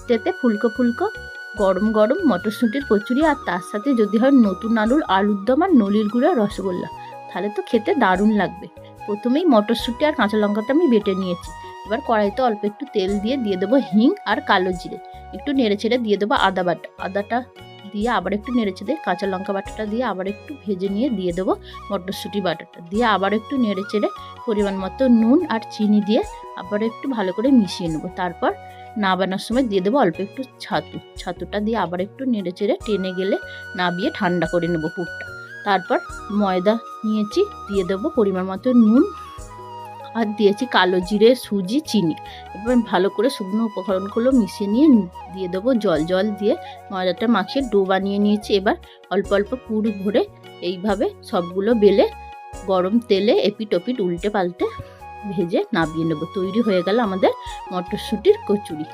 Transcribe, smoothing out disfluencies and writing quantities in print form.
তেতে ফুলকো ফুলকো গরম গরম মটরশুঁটির কচুরি, আর তার সাথে যদি হয় নতুন আলুর দম আর নলির গুঁড়া রসগোল্লা, তাহলে তো খেতে দারুণ লাগবে। প্রথমেই মটরশুঁটি আর কাঁচা লঙ্কাটা আমি বেটে নিয়েছি। এবার কড়াইতে অল্প একটু তেল দিয়ে দেবো হিং আর কালো জিরে, একটু নেড়ে ছেড়ে দিয়ে দেবো আদা বাটা, আদাটা দিয়ে আবার একটু নেড়ে ছেড়ে কাঁচা লঙ্কা বাটাটা দিয়ে আবার একটু ভেজে নিয়ে দিয়ে দেবো মটরশুঁটি বাটাটা দিয়ে আবার একটু নেড়ে চেড়ে পরিমাণ মতো নুন আর চিনি দিয়ে আবার একটু ভালো করে মিশিয়ে নেবো। তারপর নাবানোর সময় দিয়ে দেবো অল্প একটু ছাতুটা দিয়ে আবার একটু নেড়ে চেড়ে টেনে গেলে নাবিয়ে ঠান্ডা করে নেবো পুরটা। তারপর ময়দা নিয়েছি, দিয়ে দেবো পরিমাণ মতো নুন, আর দিয়েছি কালো জিরে, সুজি, চিনি। এবার ভালো করে শুকনো উপকরণগুলো মিশিয়ে নিয়ে দিয়ে দেবো জল দিয়ে ময়দাটা মাখিয়ে ডো বানিয়ে নিয়েছি। এবার অল্প অল্প পুর ভরে এইভাবে সবগুলো বেলে গরম তেলে এপিট ওপিট উল্টে পাল্টে ভেজে নামিয়ে নেবো। তৈরি হয়ে গেল আমাদের মটরশুঁটির কচুরি।